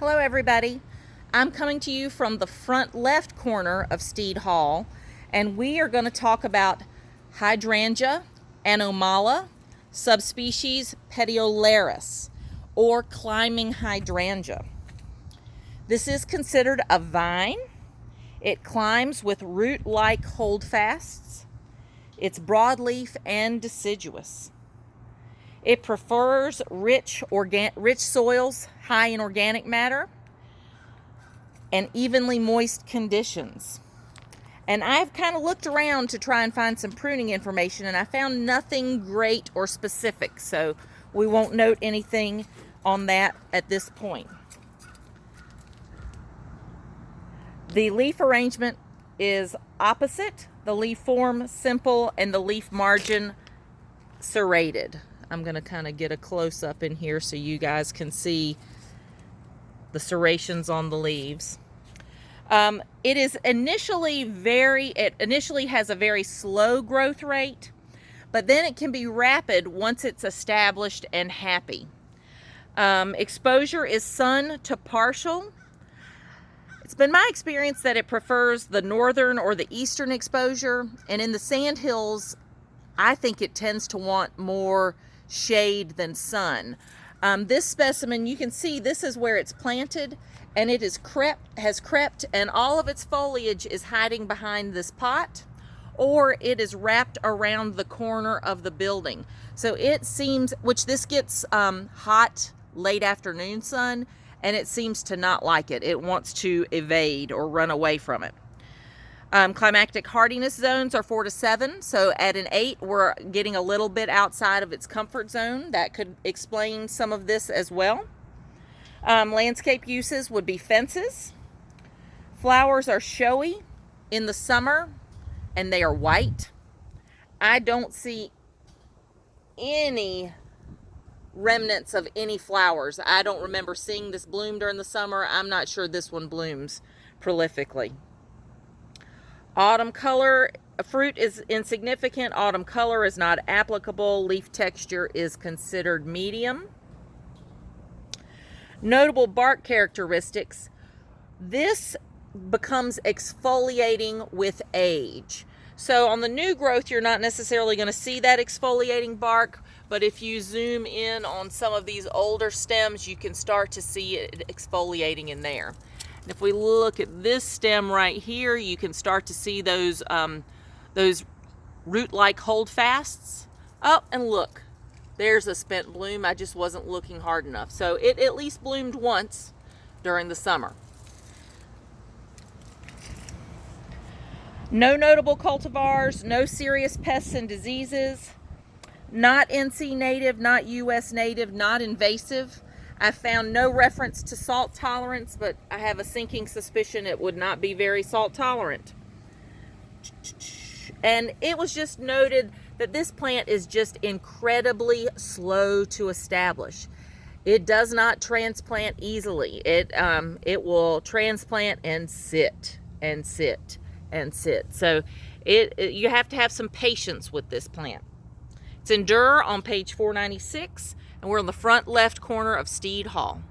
Hello everybody. I'm coming to you from the front left corner of Steed Hall, and we are going to talk about Hydrangea, anomala, subspecies petiolaris, or climbing hydrangea. This is considered a vine. It climbs with root-like holdfasts. It's broadleaf and deciduous. It prefers rich soils, high in organic matter, and evenly moist conditions. And I've kind of looked around to try and find some pruning information, and I found nothing great or specific, so we won't note anything on that at this point. The leaf arrangement is opposite, the leaf form simple, and the leaf margin serrated. I'm going to kind of get a close-up in here so you guys can see the serrations on the leaves. It initially has a very slow growth rate, but then it can be rapid once it's established and happy. Exposure is sun to partial. It's been my experience that it prefers the northern or the eastern exposure, and in the sandhills, I think it tends to want more shade than sun. This specimen, you can see this is where it's planted, and it has crept, and all of its foliage is hiding behind this pot, or it is wrapped around the corner of the building. So it seems, which this gets hot late afternoon sun, and it seems to not like it. It wants to evade or run away from it. Climactic hardiness zones are 4 to 7, so at an 8 we're getting a little bit outside of its comfort zone. That could explain some of this as well. Landscape uses would be fences. Flowers are showy in the summer, and they are white. I don't see any remnants of any flowers. I don't remember seeing this bloom during the summer. I'm not sure this one blooms prolifically. Autumn color, fruit is insignificant. Autumn color is not applicable. Leaf texture is considered medium. Notable bark characteristics. This becomes exfoliating with age. So on the new growth, you're not necessarily going to see that exfoliating bark, but if you zoom in on some of these older stems, you can start to see it exfoliating in there. If we look at this stem right here, you can start to see those root-like holdfasts. Oh, and look, there's a spent bloom. I just wasn't looking hard enough. So it at least bloomed once during the summer. No notable cultivars, no serious pests and diseases, not NC native, not US native, not invasive. I found no reference to salt tolerance, but I have a sinking suspicion it would not be very salt tolerant. And it was just noted that this plant is just incredibly slow to establish. It does not transplant easily. It will transplant and sit and sit and sit. So you have to have some patience with this plant. It's in Durr on page 496. And we're on the front left corner of Steed Hall.